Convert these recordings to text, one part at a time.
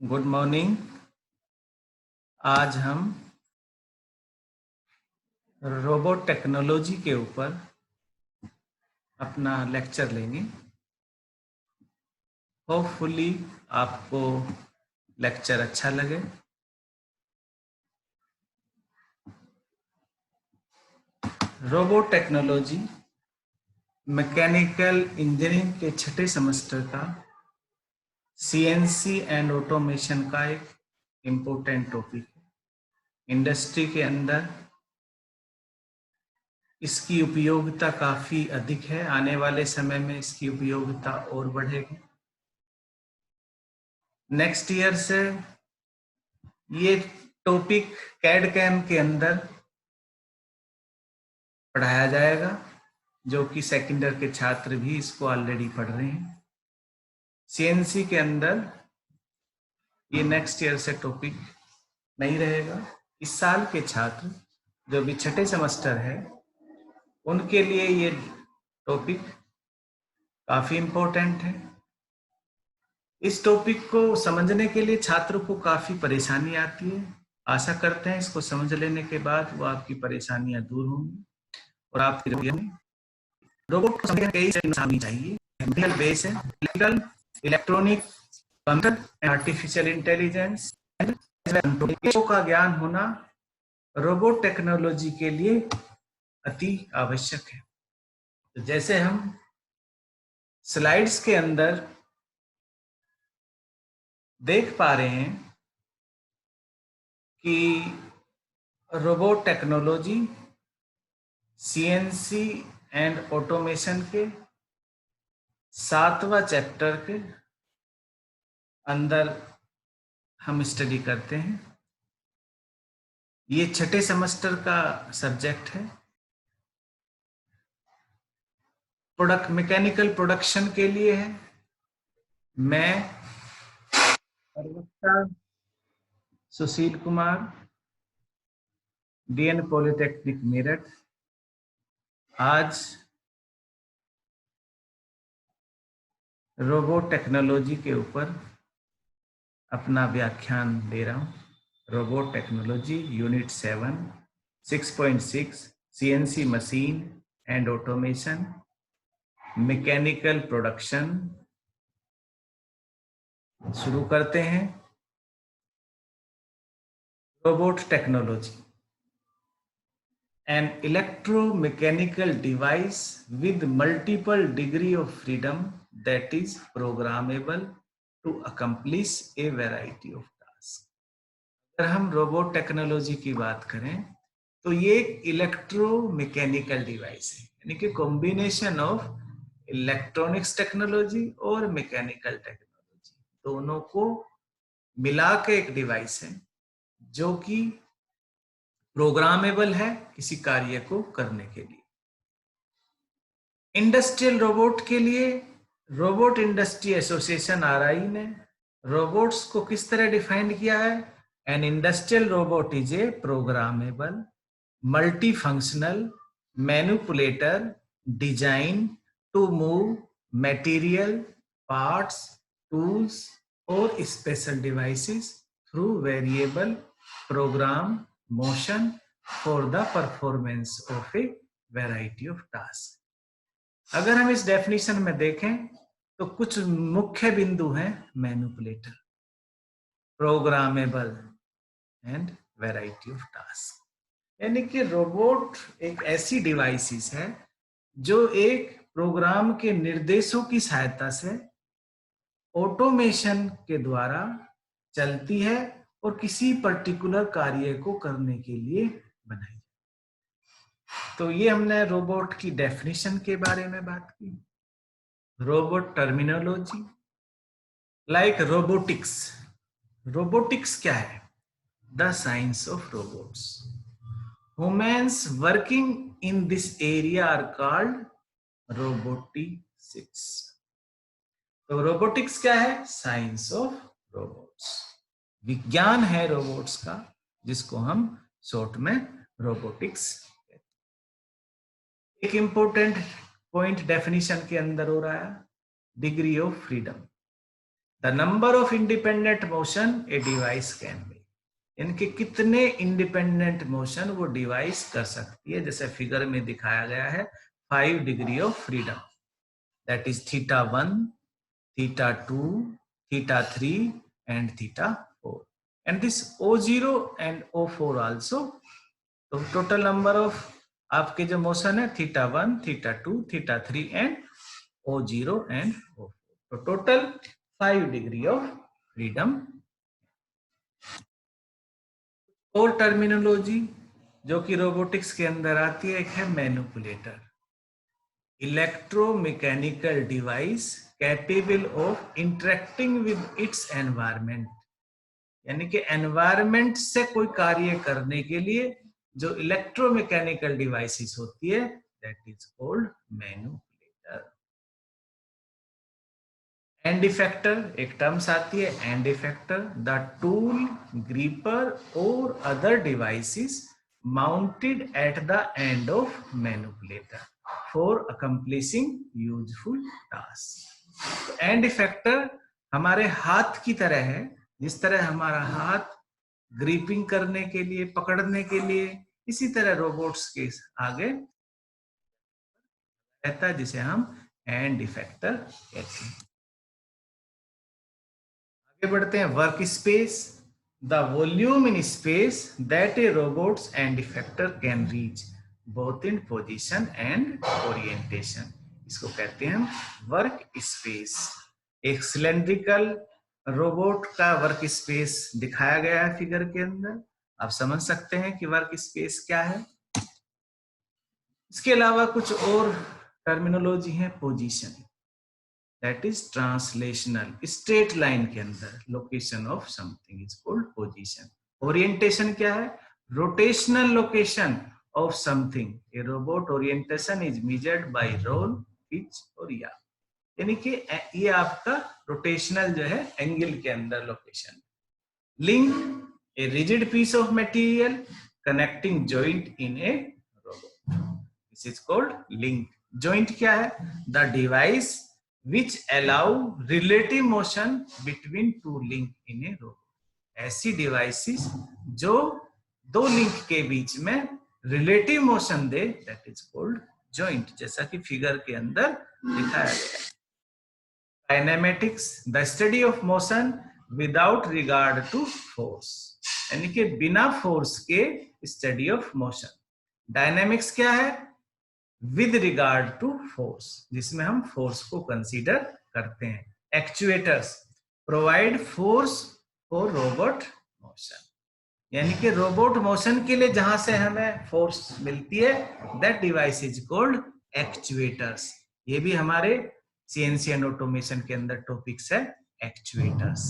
Good morning. आज हम robot technology के ऊपर अपना लेक्चर लेंगे। होपफुली आपको लेक्चर अच्छा लगे। रोबोट टेक्नोलॉजी मैकेनिकल इंजीनियरिंग के छठे सेमेस्टर का सीएनसी एंड ऑटोमेशन का एक इम्पोर्टेंट टॉपिक है। इंडस्ट्री के अंदर इसकी उपयोगिता काफ़ी अधिक है। आने वाले समय में इसकी उपयोगिता और बढ़ेगी। नेक्स्ट ईयर से ये टॉपिक कैड कैम के अंदर पढ़ाया जाएगा, जो कि सेकेंड ईयर के छात्र भी इसको ऑलरेडी पढ़ रहे हैं। सीएनसी के अंदर ये नेक्स्ट ईयर से टॉपिक नहीं रहेगा। इस साल के छात्र जो भी छठे सेमेस्टर है उनके लिए ये टॉपिक काफी इम्पोर्टेंट है। इस टॉपिक को समझने के लिए छात्रों को काफी परेशानी आती है। आशा करते हैं इसको समझ लेने के बाद वो आपकी परेशानियां दूर होंगी और आपकी रोबोट को समझने कई सारी चाहिए। मेडिकल बेस है, electrical, electronic, computer, artificial intelligence का ज्ञान होना रोबोट टेक्नोलॉजी के लिए अति आवश्यक है। तो जैसे हम स्लाइड्स के अंदर देख पा रहे हैं कि robot technology CNC and automation के 7वां चैप्टर के अंदर हम स्टडी करते हैं। ये छठे सेमेस्टर का सब्जेक्ट है। मैकेनिकल प्रोडक्शन के लिए है। मैं प्रवक्ता सुशील कुमार, डीएन पॉलिटेक्निक मेरठ, आज रोबोट टेक्नोलॉजी के ऊपर अपना व्याख्यान दे रहा हूँ। Robot technology unit 7 6.6 CNC machine and automation, mechanical production. शुरू करते हैं। Robot technology, an electromechanical device with multiple degree of freedom that is programmable to accomplish a variety of tasks। अगर हम रोबोट टेक्नोलॉजी की बात करें तो ये एक इलेक्ट्रोमैकेनिकल डिवाइस है, यानी कि कॉम्बिनेशन ऑफ इलेक्ट्रॉनिक्स टेक्नोलॉजी और मैकेनिकल टेक्नोलॉजी दोनों को मिला के एक डिवाइस है जो कि प्रोग्रामेबल है किसी कार्य को करने के लिए। इंडस्ट्रियल रोबोट के लिए रोबोट इंडस्ट्री एसोसिएशन आरआई ने रोबोट्स को किस तरह डिफाइन किया है? An industrial robot is a programmable multi functional manipulator design to move material, parts, tools और special devices through variable program motion for the performance of a variety of task. अगर हम इस definition में देखें तो कुछ मुख्य बिंदु हैं। Manipulator, programmable and variety of task, यानी कि रोबोट एक ऐसी डिवाइसेस है जो एक प्रोग्राम के निर्देशों की सहायता से ऑटोमेशन के द्वारा चलती है और किसी पर्टिकुलर कार्य को करने के लिए बनाई। तो ये हमने रोबोट की डेफिनेशन के बारे में बात की। Robot terminology, like robotics. Robotics क्या है? The science of robots. Humans working in this area are called robotics. तो रोबोटिक्स क्या है? साइंस ऑफ रोबोट्स, विज्ञान है रोबोट्स का, जिसको हम शॉर्ट में रोबोटिक्स कहते हैं। एक इंपॉर्टेंट पॉइंट डेफिनेशन के अंदर हो रहा है degree of freedom. The number of independent motion a device can make, इनके कितने इंडिपेंडेंट मोशन वो डिवाइस कर सकती है, जैसे फिगर में दिखाया गया है 5 degree of freedom, that is θ1, θ2, θ3 and θ4, and this O0 and O4 also. तो टोटल नंबर ऑफ आपके जो मोशन है θ1, θ2, θ3 एंड O0 एंड O4, तो टोटल 5 डिग्री ऑफ फ्रीडम। और टर्मिनोलॉजी जो कि रोबोटिक्स के अंदर आती है, एक है manipulator, electromechanical device capable of interacting with its environment, यानी कि एनवायरनमेंट से कोई कार्य करने के लिए जो इलेक्ट्रोमैकेनिकल डिवाइसेस होती है, that is called manipulator. End effector, एक टर्म्स आती है end effector, the tool, gripper और other devices mounted at the end of manipulator for accomplishing useful task. तो एंड इफेक्टर हमारे हाथ की तरह है, जिस तरह हमारा हाथ ग्रिपिंग करने के लिए, पकड़ने के लिए, इसी तरह रोबोट्स के आगे रहता है, जिसे हम एंड इफेक्टर कहते हैं। आगे बढ़ते हैं, work space, the volume in space that A robots end effector can reach both in position and orientation, इसको कहते हैं हम वर्क स्पेस। एक सिलेंड्रिकल रोबोट का वर्क स्पेस दिखाया गया है फिगर के अंदर, आप समझ सकते हैं कि वर्क स्पेस क्या है। इसके अलावा कुछ और टर्मिनोलॉजी है, position, that is translational, straight line के अंदर location of something is called position. Orientation क्या है, rotational location of something, a robot orientation is measured by roll, pitch और याव, यानी कि ये आपका रोटेशनल जो है एंगल के अंदर location. Link, a rigid piece of material connecting joint in a robot, this is called link. Joint क्या है, the device which allow relative motion between two link in a robot, ऐसी devices जो दो link के बीच में relative motion दे, that is called joint, जैसा कि फिगर के अंदर दिखाया गया है। Kinematics, the study of motion without regard to force, यानी कि बिना फोर्स के स्टडी ऑफ मोशन। डायनेमिक्स क्या है, विद रिगार्ड टू फोर्स, जिसमें हम फोर्स को कंसीडर करते हैं। Actuators provide force for robot motion, यानी कि रोबोट मोशन के लिए जहां से हमें फोर्स मिलती है, that device is called actuators. ये भी हमारे सीएनसी एंड ऑटोमेशन के अंदर टॉपिक्स है, actuators.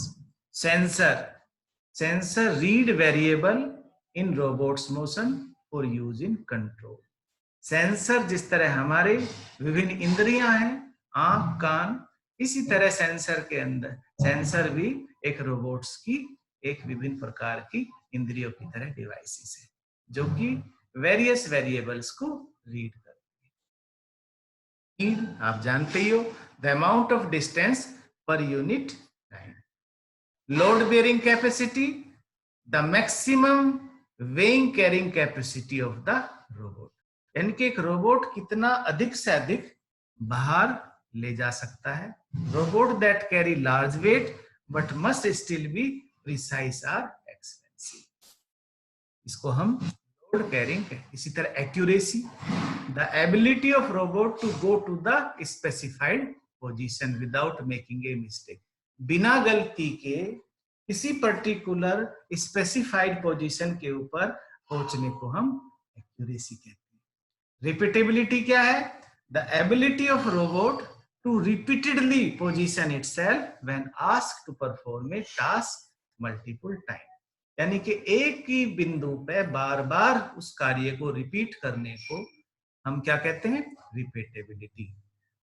Sensor, sensor read variable in robots motion for use in control. Sensor जिस तरह हमारे विभिन्न इंद्रियां हैं, आंख, कान, इसी तरह सेंसर के अंदर, सेंसर भी एक रोबोट्स की एक विभिन्न प्रकार की इंद्रियों की तरह डिवाइसेस है, जो कि वेरियस वेरिएबल्स को रीड करती है। आप जानते ही हो, the amount of distance per unit time. Load bearing capacity, the maximum weighing carrying capacity of the robot, यानी कि एक रोबोट कितना अधिक से अधिक भार ले जा सकता है। Robot that carry large weight but must still be precise are expensive, इसको हम लोड कैरिंग कहते हैं। इसी तरह accuracy, the ability of robot to go to the specified position without making a mistake, बिना गलती के किसी पर्टिकुलर स्पेसिफाइड पोजीशन के ऊपर पहुंचने को हम एक्यूरेसी कहते हैं। रिपीटेबिलिटी क्या है, the ability of robot to repeatedly position itself when asked to perform a task multiple time, यानी कि एक ही बिंदु पे बार बार उस कार्य को रिपीट करने को हम क्या कहते हैं, रिपीटेबिलिटी।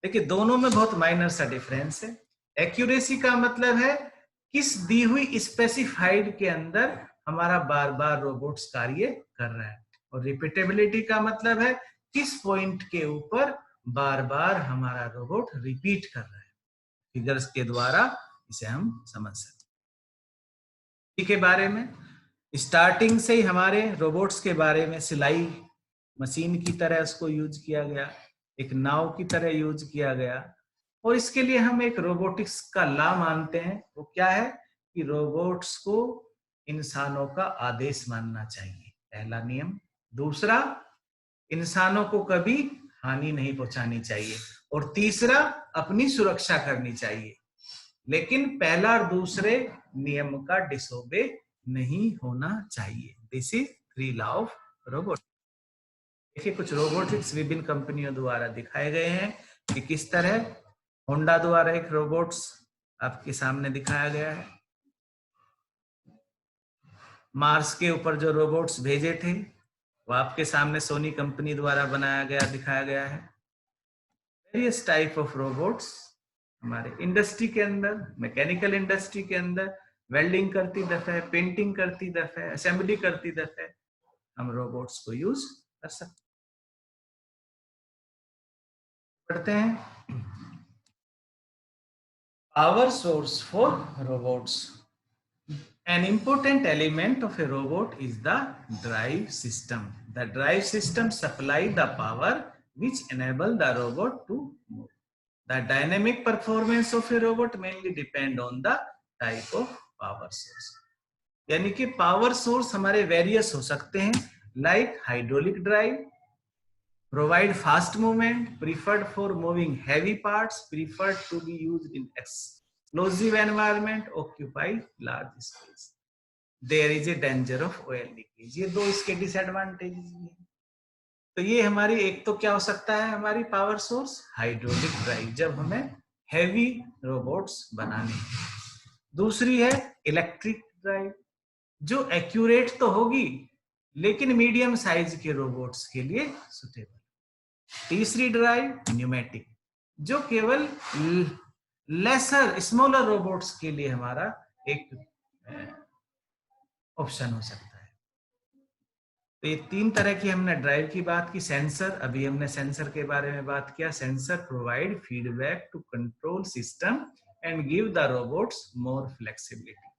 देखिए दोनों में बहुत माइनर सा डिफरेंस है। एक्यूरेसी का मतलब है किस दी हुई स्पेसिफाइड के अंदर हमारा बार बार रोबोट्स कार्य कर रहा है, और रिपीटेबिलिटी का मतलब है किस पॉइंट के ऊपर बार बार हमारा रोबोट रिपीट कर रहा है। फिगर्स के द्वारा इसे हम समझ सकते के बारे में। स्टार्टिंग से ही हमारे रोबोट्स के बारे में सिलाई मशीन की तरह उसको यूज किया गया, एक नाव की तरह यूज किया गया। और इसके लिए हम एक रोबोटिक्स का लॉ मानते हैं, वो क्या है कि रोबोट्स को इंसानों का आदेश मानना चाहिए, पहला नियम। दूसरा, इंसानों को कभी हानि नहीं पहुंचानी चाहिए। और तीसरा, अपनी सुरक्षा करनी चाहिए। लेकिन पहला और दूसरे नियम का डिसोबे नहीं होना चाहिए। This is 3 law of robot. देखिए कुछ रोबोटिक्स विभिन्न कंपनियों द्वारा दिखाए गए हैं कि किस तरह होंडा द्वारा एक रोबोट्स आपके सामने दिखाया गया है। मार्स के ऊपर जो रोबोट्स भेजे थे वो आपके सामने सोनी कंपनी द्वारा बनाया गया दिखाया गया है। वेरियस टाइप ऑफ रोबोट्स हमारे इंडस्ट्री के अंदर, मैकेनिकल इंडस्ट्री के अंदर वेल्डिंग करती दफे, पेंटिंग करती दफे, असेंबली करती दफे हम रोबोट्स को यूज कर सकते पढ़ते हैं। Power source for robots. An important element of a robot is the drive system. The drive system supply the power which enable the robot to move. The dynamic performance of a robot mainly depend on the type of power source. यानी कि power source हमारे various हो सकते हैं, like hydraulic drive, provide fast movement, preferred for moving heavy parts, preferred to be used in explosive environment, occupy large space. There is a danger of oil leakage. ये दो इसके disadvantages भी हैं। तो ये हमारी एक तो क्या हो सकता है हमारी पावर सोर्स, हाइड्रोलिक ड्राइव, जब हमें हैवी रोबोट्स बनाने हैं। दूसरी है इलेक्ट्रिक ड्राइव, जो एक्यूरेट तो होगी लेकिन मीडियम साइज के रोबोट्स के लिए सुटेबल। तीसरी ड्राइव न्यूमेटिक, जो केवल लेसर स्मॉलर रोबोट्स के लिए हमारा एक ऑप्शन हो सकता है। तो ये 3 तरह की हमने ड्राइव की बात की। सेंसर, अभी हमने सेंसर के बारे में बात किया। Sensor provide feedback to control system and give the robots more flexibility.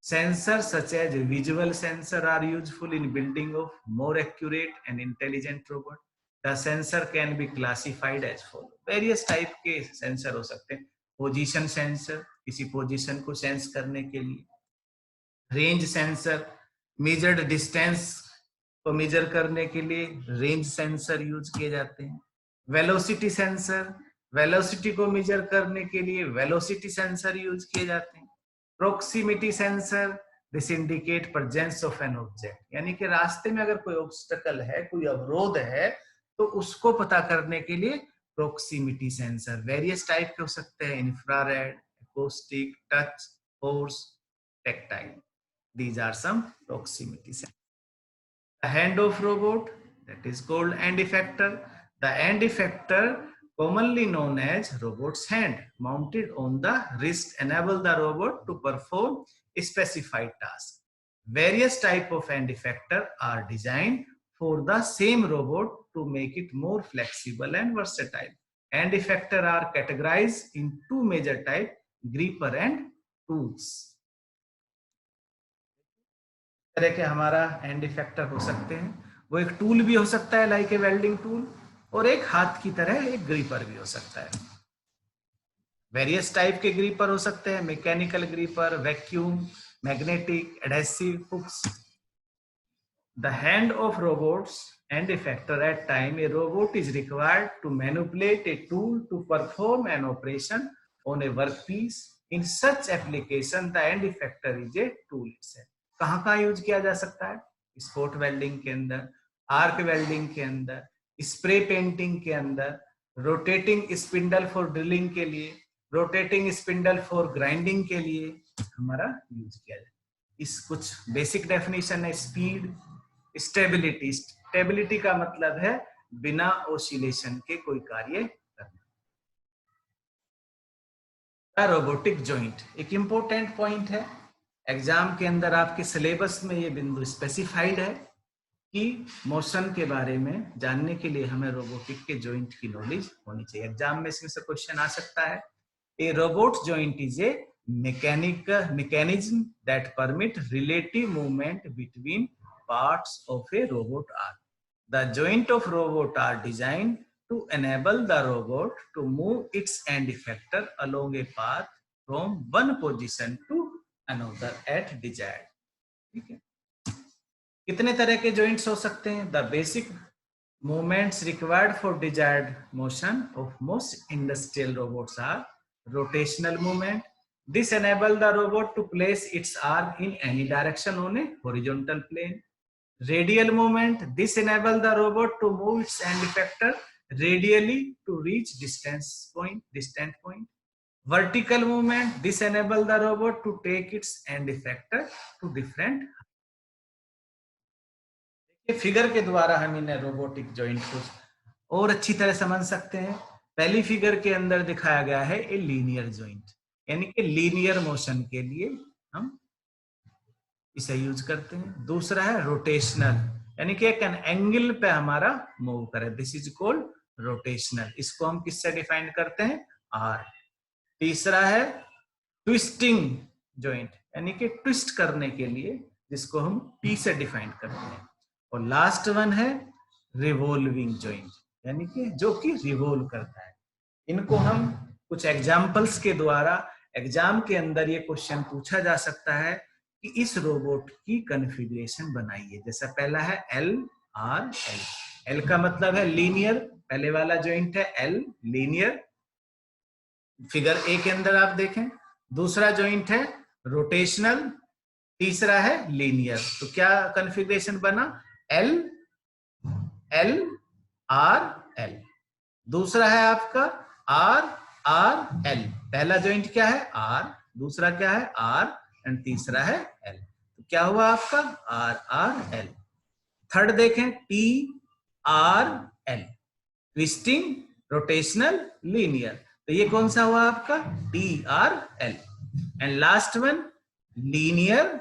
Sensors such as visual sensor are useful in building of more accurate and intelligent robot. The sensor can be classified as follows. Various type के sensor हो सकते हैं। Position sensor, किसी position को sense करने के लिए। Range sensor, measured distance को मेजर करने के लिए रेंज सेंसर यूज किए जाते हैं। वेलोसिटी सेंसर, वेलोसिटी को मेजर करने के लिए वेलोसिटी सेंसर यूज किए जाते हैं। Proximity sensor, this indicate presence of an object, यानी कि रास्ते में अगर कोई ऑब्स्टेकल है, कोई अवरोध है, तो उसको पता करने के लिए प्रोक्सीमिटी सेंसर। वेरियस टाइप के हो सकते हैं, infrared, acoustic, touch, force, tactile. These are some proximity sensors. The hand of robot, that is called end effector. The end effector, commonly known as robot's hand, mounted on the wrist, enable the robot to perform a specified task. Various type of end effector are designed for the same robot to make it more flexible and versatile. End effector are categorized in 2 major types, gripper and tools. तरह के हमारा and effector हो सकते हैं। वो एक tool भी हो सकता है लाइक ए वेल्डिंग टूल, और एक हाथ की तरह एक ग्रीपर भी हो सकता है। वेरियस टाइप के ग्रीपर हो सकते हैं, mechanical gripper, vacuum, magnetic, adhesive hooks. The hand of robots end effector at time a robot is required to manipulate a tool to perform an operation on a workpiece. In such application the end effector is a tool itself. कहाँ use किया जा सकता है? Spot welding के अंदर, arc welding के अंदर, spray painting के अंदर, रोटेटिंग स्पिंडल फॉर ड्रिलिंग के लिए, रोटेटिंग स्पिंडल फॉर ग्राइंडिंग के लिए हमारा यूज किया जाए। इस कुछ बेसिक डेफिनेशन है। Speed, stability. स्टेबिलिटी का मतलब है बिना ऑसिलेशन के कोई कार्य करना। रोबोटिक जॉइंट एक इंपॉर्टेंट पॉइंट है। एग्जाम के अंदर आपके सिलेबस में ये बिंदु स्पेसिफाइड है कि मोशन के बारे में जानने के लिए हमें रोबोटिक के जॉइंट की नॉलेज होनी चाहिए। एग्जाम में इसमें से क्वेश्चन आ सकता है। ए robot joint is a mechanism that permit relative movement between parts of a robot are. The joint of robot are designed to enable the robot to move its end effector along a path from one position to another at desired. ठीक है, कितने तरह के joints हो सकते हैं? The basic movements required for desired motion of most industrial robots are rotational movement. This enables the robot to place its arm in any direction on a horizontal plane. Radial movement. This enables the robot to move its end effector radially to reach distant point. Vertical movement. This enables the robot to take its end effector to different. Figure के द्वारा हम इन robotic joint को और अच्छी तरह समझ सकते हैं। पहली फिगर के अंदर दिखाया गया है ए लीनियर जॉइंट, यानी कि लीनियर मोशन के लिए हम इसे यूज करते हैं। दूसरा है रोटेशनल, यानी कि एक एंगल पे हमारा मूव करे, दिस इज कॉल्ड रोटेशनल। इसको हम किससे डिफाइन करते हैं? आर। तीसरा है ट्विस्टिंग जॉइंट, यानी कि ट्विस्ट करने के लिए, जिसको हम टी से डिफाइन करते हैं। और लास्ट वन है रिवॉल्विंग जॉइंट, यानी कि जो कि रिवॉल्व करता है। इनको हम कुछ एग्जांपल्स के द्वारा एग्जाम के अंदर ये क्वेश्चन पूछा जा सकता है कि इस रोबोट की कॉन्फ़िगरेशन बनाइए। जैसा पहला है एल आर एल। एल का मतलब है लीनियर, पहले वाला जॉइंट है एल लीनियर, फिगर ए के अंदर आप देखें। दूसरा जॉइंट है रोटेशनल, तीसरा है लीनियर। तो क्या कॉन्फ़िगरेशन बना? L L R L. दूसरा है आपका आर आर एल। पहला जॉइंट क्या है? आर, दूसरा क्या है? आर, एंड तीसरा है एल। तो क्या हुआ आपका? R R L. थर्ड देखें T R L, twisting, rotational, linear. तो ये कौन सा हुआ आपका? T R L. And last one linear,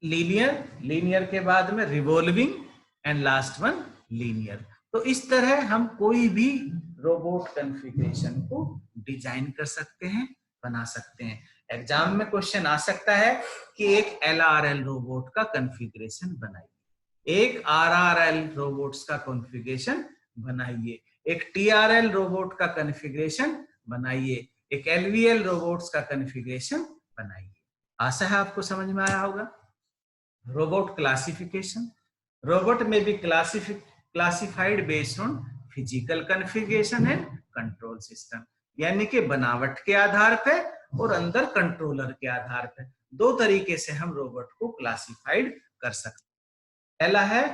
linear के बाद में revolving, and last one linear. तो इस तरह हम कोई भी रोबोट कॉन्फ़िगरेशन को डिजाइन कर सकते हैं, बना सकते हैं। एग्जाम में क्वेश्चन आ सकता है कि एक LRL रोबोट का कॉन्फ़िगरेशन बनाइए, एक RRL रोबोट्स का कॉन्फ़िगरेशन बनाइए, एक TRL रोबोट का कॉन्फ़िगरेशन बनाइए, एक LVL रोबोट्स का कॉन्फ़िगरेशन बनाइए। आशा है आपको समझ में आया होगा। Robot classification. Robot may be classified based on physical configuration and control system, यानी कि बनावट के आधार पे और अंदर कंट्रोलर के आधार पे। दो तरीके से हम रोबोट को क्लासिफाइड कर सकते हैं। पहला है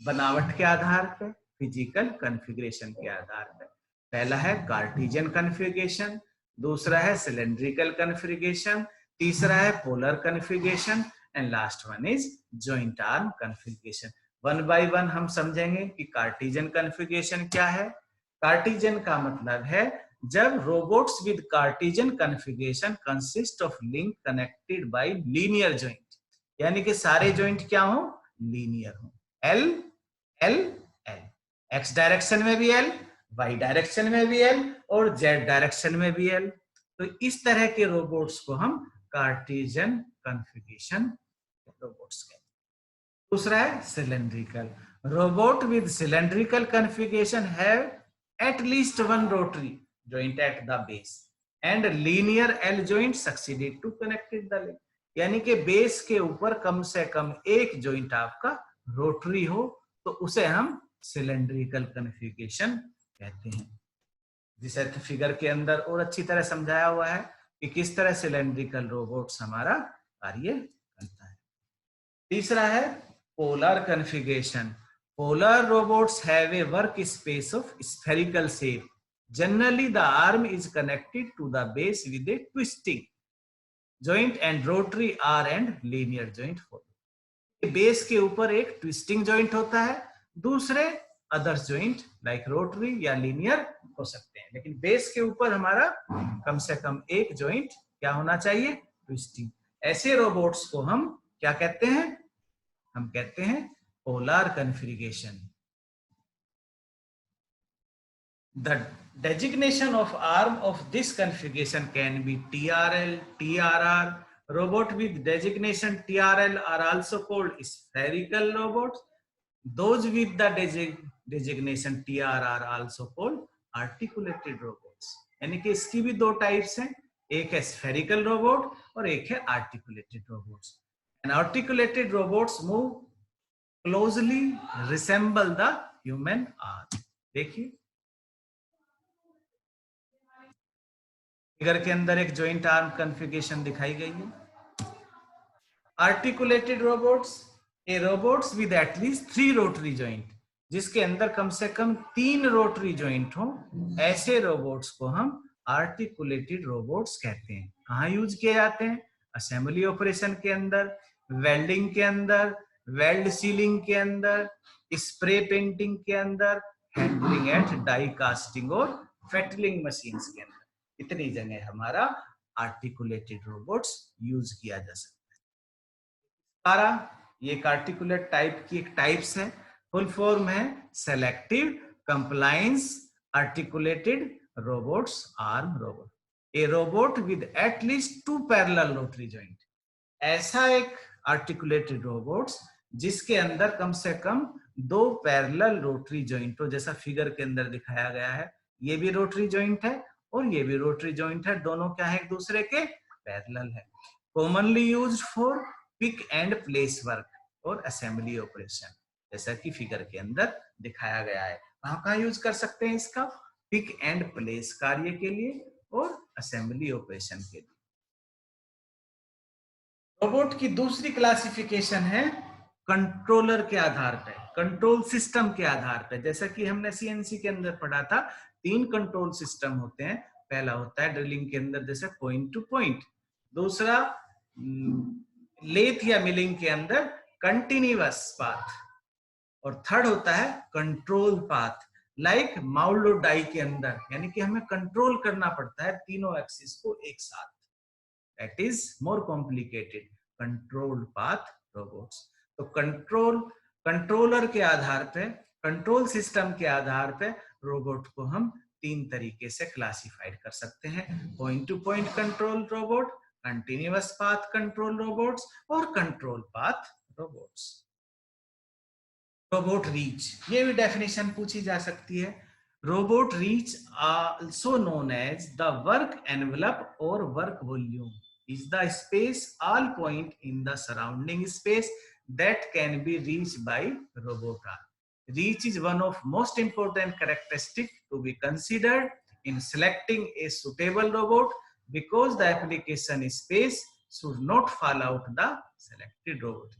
बनावट के आधार पे, फिजिकल कॉन्फ़िगरेशन के आधार पे। पहला है कार्टेशियन कॉन्फ़िगरेशन, दूसरा है सिलेंड्रिकल कॉन्फ़िगरेशन, तीसरा है polar configuration, and last one is joint arm configuration. One by one हम समझेंगे कि कार्टेशियन कॉन्फ़िगरेशन क्या है। कार्टेशियन का मतलब है जब robots with Cartesian configuration consist of link connected by linear joint, यानी कि सारे जॉइंट क्या हो? लीनियर हो। L L L, x direction में भी एल, वाई डायरेक्शन में भी एल, और जेड डायरेक्शन में भी एल। तो इस तरह के रोबोट्स को हम कार्टेशियन कॉन्फ़िगरेशन रोबोट्स कहते हैं। दूसरा है cylindrical. Robot with cylindrical configuration have at least one rotary joint at the base and linear L joint succeeded to connected the link, यानी कि बेस के ऊपर कम से कम एक जॉइंट आपका रोटरी हो, तो उसे हम सिलेंड्रिकल कॉन्फ़िगरेशन कहते हैं। जिसे फिगर के अंदर और अच्छी तरह समझाया हुआ है कि किस तरह सिलेंड्रिकल रोबोट्स हमारा कार्य करता है। तीसरा है polar configuration. Polar robots have a work space of spherical shape. Generally, the arm is connected to the base with a twisting joint and rotary R and linear joint follow. Base के ऊपर एक twisting joint होता है, दूसरे others joint like rotary या linear हो सकते हैं, लेकिन बेस के ऊपर हमारा कम से कम एक जॉइंट क्या होना चाहिए? ट्विस्टिंग। ऐसे रोबोट्स को हम क्या कहते हैं? हम कहते हैं polar configuration. The Designation of arm of this configuration can be TRL, TRR. Robot with designation TRL are also called spherical robots. Those with the designation TRR are also called articulated robots. यानी कि इसकी भी दो types हैं, एक है spherical robot और एक है articulated robots. And articulated robots move closely resemble the human arm. देखिए फिगर के अंदर एक जॉइंट आर्म कॉन्फ़िगरेशन दिखाई गई है. Articulated robots, A robots with at least 3 rotary joint, जिसके अंदर कम से कम 3 रोटरी जॉइंट हो, ऐसे रोबोट्स को हम आर्टिकुलेटेड रोबोट्स कहते हैं. कहाँ यूज किए जाते हैं? असेंबली ऑपरेशन के अंदर, वेल्डिंग के अंदर, वेल्ड सीलिंग के अंदर, स्प्रे पेंटिंग के अंदर, हैंडलिंग एट डाई कास्टिंग और फेटलिंग मशीन्स के अंदर. इतनी जगह हमारा आर्टिकुलेटेड रोबोट्स यूज किया जा सकता है. ये आर्टिकुलेट टाइप की एक टाइप्स है. फुल फॉर्म है selective compliance articulated robots arm robot. A robot with at least 2 parallel rotary joint. ऐसा एक आर्टिकुलेटेड रोबोट्स जिसके अंदर कम से कम 2 पैरेलल रोटरी जॉइंट हो, जैसा फिगर के अंदर दिखाया गया है. ये भी रोटरी जॉइंट है और ये भी रोटरी जॉइंट है. दोनों क्या है? एक दूसरे के पैरेलल है. Commonly used for pick and place work और असेंबली ऑपरेशन, जैसा कि फिगर के अंदर दिखाया गया है. कहाँ यूज कर सकते हैं इसका? पिक एंड प्लेस कार्य के लिए और असेंबली ऑपरेशन के लिए. रोबोट की दूसरी क्लासिफिकेशन है कंट्रोलर के आधार पर, कंट्रोल सिस्टम के आधार पर. जैसा कि हमने सीएनसी के अंदर पढ़ा था, 3 कंट्रोल सिस्टम होते हैं. पहला होता है ड्रिलिंग के अंदर जैसे पॉइंट टू पॉइंट, दूसरा लेथ या मिलिंग के अंदर कंटिन्यूअस पाथ, और थर्ड होता है कंट्रोल पाथ लाइक माउल्ड और डाई के अंदर. यानी कि हमें कंट्रोल करना पड़ता है तीनों एक्सिस को एक साथ. That is more complicated control path robots. तो कंट्रोलर के आधार पे, कंट्रोल सिस्टम के आधार पे रोबोट को हम 3 तरीके से क्लासिफाइड कर सकते हैं. Point to point control robot, continuous path control robots और control path robots. Robot reach, ये भी डेफिनेशन पूछी जा सकती है. Robot reach also known as the work envelope और work volume is the space all point in the surrounding space that can be reached by robot arm. Reach is one of most important characteristic to be considered in selecting a suitable robot because the application space should not fall out the selected robot.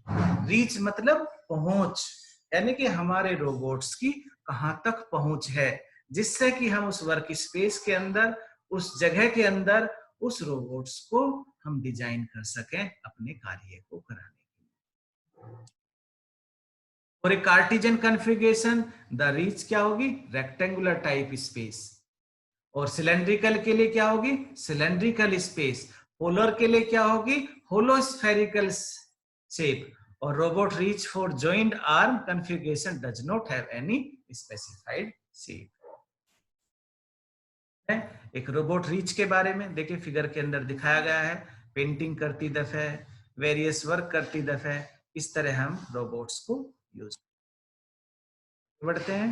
Reach मतलब पहुंच, यानी कि हमारे robots की कहां तक पहुंच है, जिससे कि हम उस वर्क स्पेस के अंदर, उस जगह के अंदर उस रोबोट्स को हम डिजाइन कर सकें अपने कार्य को कराने के लिए. और एक कार्टेशियन कॉन्फ़िगरेशन, द रीच क्या होगी? Rectangular type space. और सिलेंड्रिकल के लिए क्या होगी? Cylindrical space. पोलर के लिए क्या होगी? होलोस्फेरिकल शेप. और robot reach for joint arm configuration does not have any specified shape. एक रोबोट रीच के बारे में देखिए, फिगर के अंदर दिखाया गया है. पेंटिंग करती दफे, वेरियस वर्क करती दफे, इस तरह हम रोबोट्स को यूज बढ़ते हैं.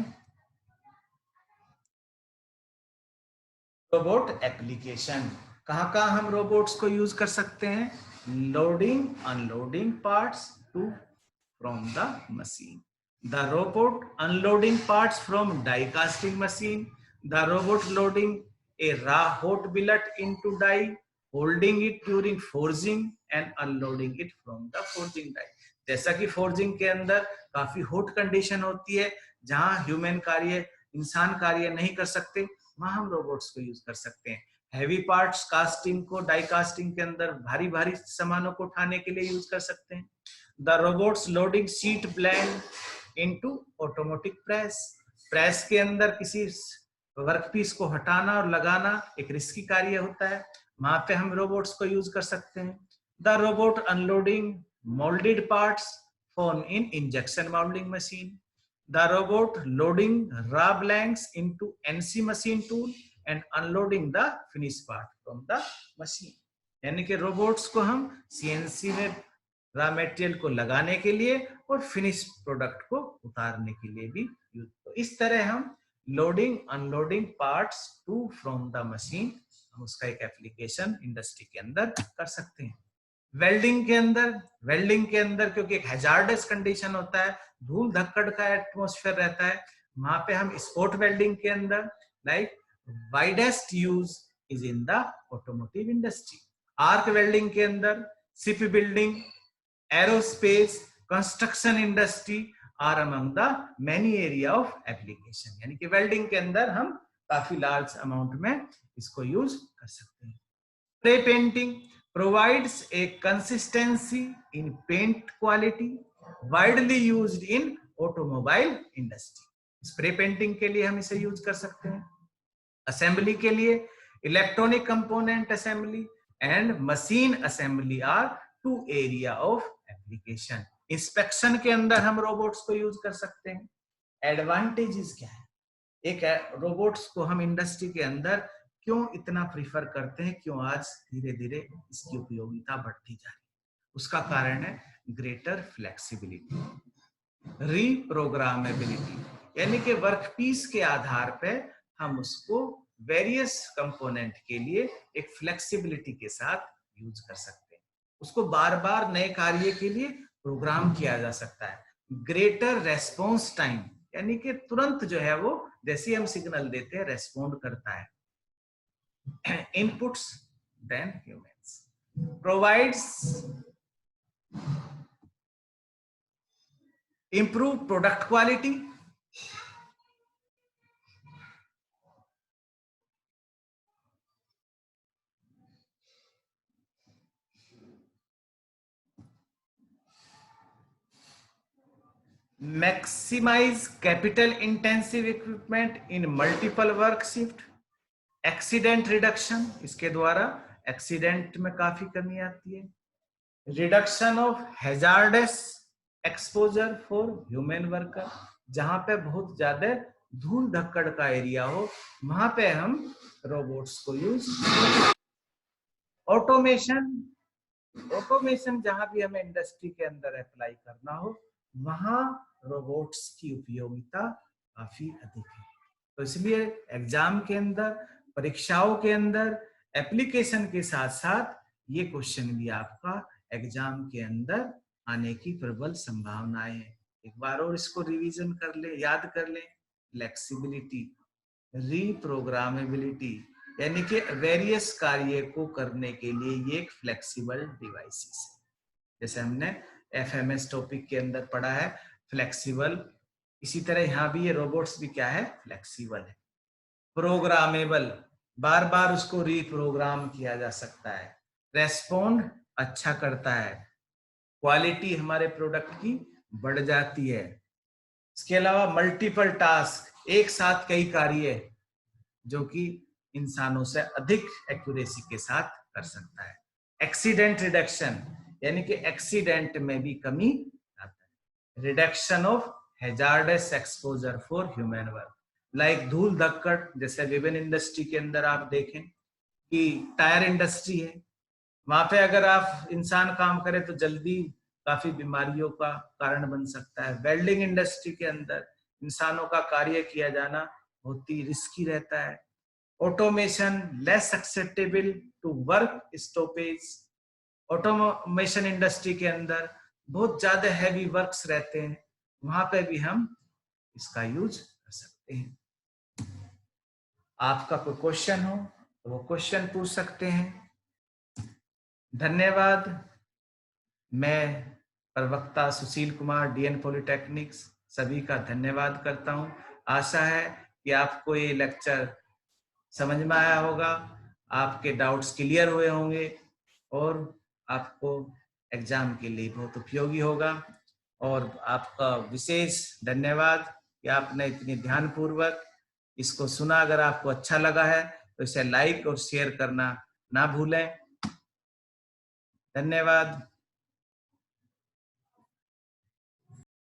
रोबोट एप्लीकेशन, कहाँ हम रोबोट्स को यूज कर सकते हैं? Loading unloading parts to from the machine. The robot unloading parts from die casting machine. The robot loading a raw hot billet into die, holding it during forging and unloading it from the forging die. जैसा कि forging के अंदर काफी hot condition होती है, जहां human कार्य, इंसान कार्य नहीं कर सकते, वहां हम रोबोट्स को यूज कर सकते हैं. हैवी पार्ट्स कास्टिंग को, डाई कास्टिंग के अंदर भारी भारी सामानों को उठाने के लिए यूज कर सकते हैं. The robots loading sheet blend into automatic press. Press के अंदर किसी वर्कपीस को हटाना और लगाना एक रिस्की कार्य होता है, वहां पे हम रोबोट्स को यूज कर सकते हैं. The robot unloading moulded parts form in injection moulding machine. the robot loading raw blanks into NC machine tool and unloading the finished part from the machine। यानी कि रोबोट्स को हम CNC में raw material को लगाने के लिए और फिनिश प्रोडक्ट को उतारने के लिए भी यूज। तो इस तरह हम loading unloading parts to from the machine, हम उसका एक एप्लीकेशन इंडस्ट्री के अंदर कर सकते हैं। वेल्डिंग के अंदर क्योंकि एक हैजार्डस कंडीशन होता है, धूल धक्कड़ का एटमॉस्फेयर रहता है, वहां पे हम स्पॉट वेल्डिंग के अंदर like widest use is in the automotive industry. Arc welding के अंदर ship building, aerospace, construction industry are among the many area of application. यानी कि वेल्डिंग के अंदर हम काफी लार्ज अमाउंट में इसको यूज कर सकते हैं। Spray painting provides a consistency in paint quality, widely used in automobile industry। Spray painting के लिए हम इसे यूज कर सकते हैं। असेंबली के लिए electronic component assembly and machine assembly are two area of application. Inspection के अंदर हम रोबोट्स को यूज कर सकते हैं। एडवांटेजेस क्या है? एक रोबोट्स को हम इंडस्ट्री के अंदर क्यों इतना प्रीफर करते हैं, क्यों आज धीरे धीरे इसकी उपयोगिता बढ़ती जा रही है? उसका कारण है ग्रेटर फ्लेक्सिबिलिटी, रीप्रोग्रामेबिलिटी, यानी कि वर्कपीस के आधार पे हम उसको वेरियस कंपोनेंट के लिए एक फ्लेक्सिबिलिटी के साथ यूज कर सकते हैं। उसको बार बार नए कार्य के लिए प्रोग्राम किया जा सकता है। ग्रेटर रेस्पॉन्स टाइम, यानी कि तुरंत जो है वो जैसे हम सिग्नल देते हैं रेस्पॉन्ड करता है। inputs than humans, provides improved product quality, maximize capital intensive equipment in multiple work shift, accident reduction, इसके द्वारा एक्सीडेंट में काफी कमी आती है। Reduction of hazards exposure for human worker, जहां पे बहुत ज्यादा धूल धक्कड़ का एरिया हो वहां पे हम रोबोट्स को यूज। ऑटोमेशन जहां भी हमें इंडस्ट्री के अंदर अप्लाई करना हो वहां रोबोट्स की उपयोगिता काफी अधिक है। तो इसलिए एग्जाम के अंदर, परीक्षाओं के अंदर एप्लीकेशन के साथ साथ ये क्वेश्चन भी आपका एग्जाम के अंदर आने की प्रबल संभावनाएं है। एक बार और इसको रिवीजन कर ले, याद कर ले। फ्लेक्सिबिलिटी, रीप्रोग्रामेबिलिटी, यानी कि वेरियस कार्य को करने के लिए ये एक फ्लेक्सिबल डिवाइसेस है। जैसे हमने FMS टॉपिक के अंदर पढ़ा है फ्लेक्सिबल, इसी तरह यहाँ भी ये रोबोट्स भी क्या है? फ्लेक्सिबल है। प्रोग्रामेबल, बार बार उसको रीप्रोग्राम किया जा सकता है। रेस्पॉन्ड अच्छा करता है, क्वालिटी हमारे प्रोडक्ट की बढ़ जाती है। इसके अलावा मल्टीपल टास्क, एक साथ कई कार्य जो कि इंसानों से अधिक एक्यूरेसी के साथ कर सकता है। एक्सीडेंट रिडक्शन, यानी कि एक्सीडेंट में भी कमी आता है। Reduction of hazards exposure for human work, like धूल धक्कड़, जैसे विभिन्न इंडस्ट्री के अंदर आप देखें कि टायर इंडस्ट्री है, वहां पे अगर आप इंसान काम करे तो जल्दी काफी बीमारियों का कारण बन सकता है। वेल्डिंग इंडस्ट्री के अंदर इंसानों का कार्य किया जाना बहुत ही रिस्की रहता है। Automation less acceptable to work stoppage, automation industry के अंदर बहुत ज्यादा हैवी वर्क्स रहते हैं, वहां पे भी हम इसका यूज कर सकते हैं। आपका कोई क्वेश्चन हो तो वो क्वेश्चन पूछ सकते हैं। धन्यवाद। मैं प्रवक्ता सुशील कुमार, DN पॉलिटेक्निक्स, सभी का धन्यवाद करता हूं। आशा है कि आपको ये लेक्चर समझ में आया होगा, आपके डाउट्स क्लियर हुए होंगे और आपको एग्जाम के लिए बहुत उपयोगी होगा। और आपका विशेष धन्यवाद कि आपने इतनी ध्यानपूर्वक इसको सुना। अगर आपको अच्छा लगा है तो इसे लाइक और शेयर करना ना भूलें। धन्यवाद।